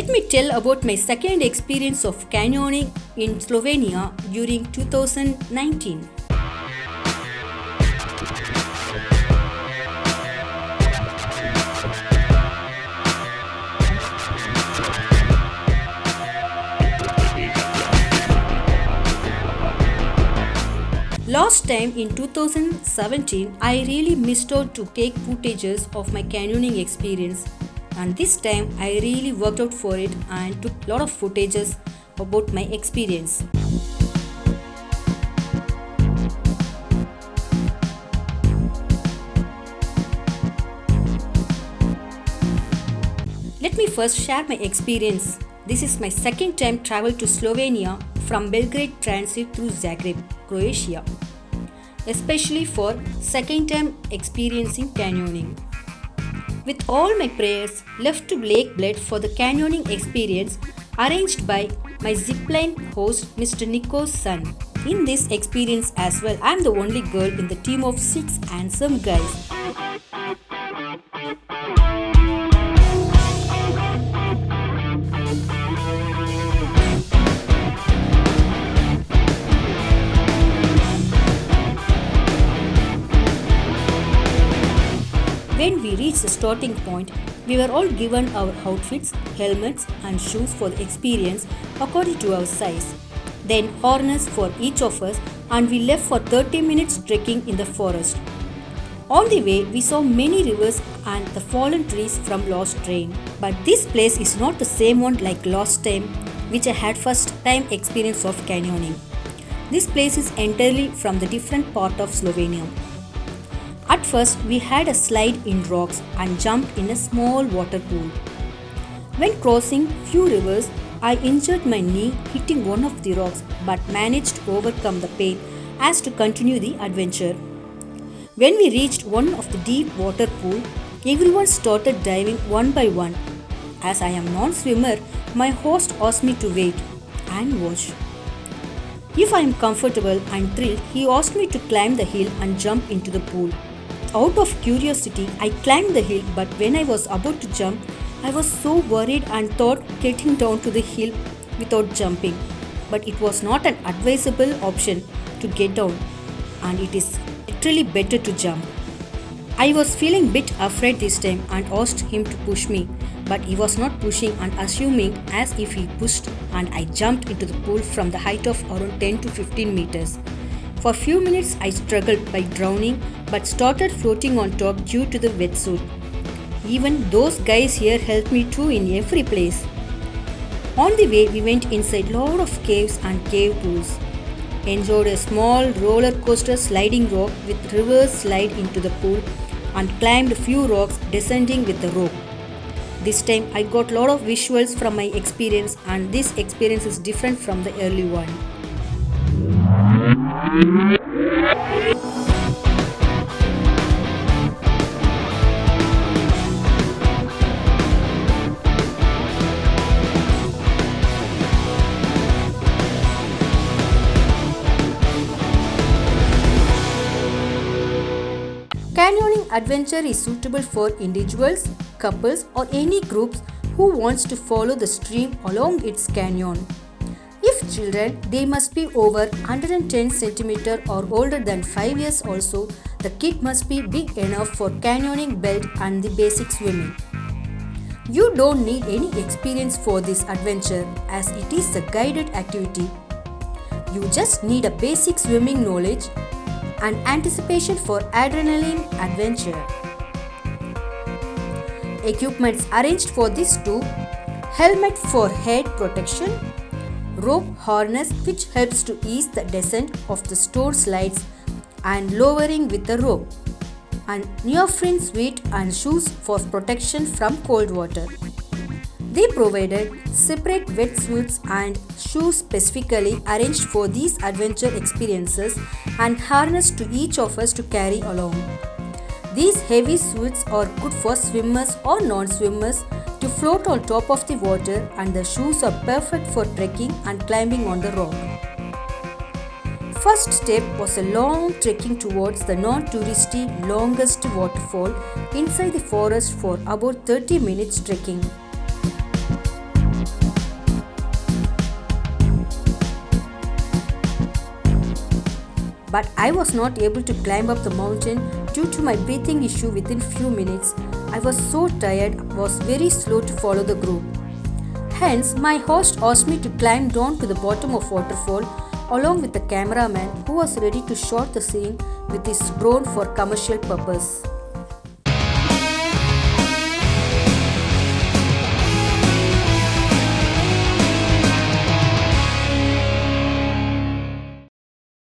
Let me tell about my second experience of canyoning in Slovenia during 2019. Last time in 2017, I really missed out to take footages of my canyoning experience, and this time I really worked out for it and took a lot of footages about my experience. Let me first share my experience. This is my second time travel to Slovenia from Belgrade transit through Zagreb, Croatia, especially for second time experiencing canyoning. With all my prayers left to Lake Bled for the canyoning experience arranged by my zipline host Mr. Nico's son. In this experience as well, I am the only girl in the team of 6 handsome guys. When we reached the starting point, we were all given our outfits, helmets and shoes for the experience according to our size. Then harness for each of us, and we left for 30 minutes trekking in the forest. On the way, we saw many rivers and the fallen trees from last rain. But this place is not the same one like last time, which I had first time experience of canyoning. This place is entirely from the different part of Slovenia. At first, we had a slide in rocks and jumped in a small water pool. When crossing few rivers, I injured my knee hitting one of the rocks but managed to overcome the pain as to continue the adventure. When we reached one of the deep water pool, everyone started diving one by one. As I am non-swimmer, my host asked me to wait and watch. If I am comfortable and thrilled, he asked me to climb the hill and jump into the pool. Out of curiosity, I climbed the hill, but when I was about to jump, I was so worried and thought getting down to the hill without jumping. But it was not an advisable option to get down, and it is literally better to jump. I was feeling a bit afraid this time and asked him to push me, but he was not pushing and assuming as if he pushed, and I jumped into the pool from the height of around 10 to 15 meters. For a few minutes I struggled by drowning but started floating on top due to the wetsuit. Even those guys here helped me too in every place. On the way we went inside lot of caves and cave tours. Enjoyed a small roller coaster sliding rock with reverse slide into the pool and climbed a few rocks descending with the rope. This time I got lot of visuals from my experience, and this experience is different from the early one. Canyoning adventure is suitable for individuals, couples or any groups who wants to follow the stream along its canyon. If children, they must be over 110 cm or older than 5 years also. The kit must be big enough for canyoning belt and the basic swimming. You don't need any experience for this adventure as it is a guided activity. You just need a basic swimming knowledge and anticipation for adrenaline adventure. Equipments arranged for this too: helmet for head protection, rope harness which helps to ease the descent of the store slides and lowering with the rope, and neoprene suit and shoes for protection from cold water. They provided separate wetsuits and shoes specifically arranged for these adventure experiences and harness to each of us to carry along. These heavy suits are good for swimmers or non-swimmers to float on top of the water, and the shoes are perfect for trekking and climbing on the rock. First step was a long trekking towards the non-touristy longest waterfall inside the forest for about 30 minutes trekking. but I was not able to climb up the mountain due to my breathing issue within few minutes. I was so tired, was very slow to follow the group. Hence, my host asked me to climb down to the bottom of waterfall along with the cameraman who was ready to shot the scene with his drone for commercial purpose.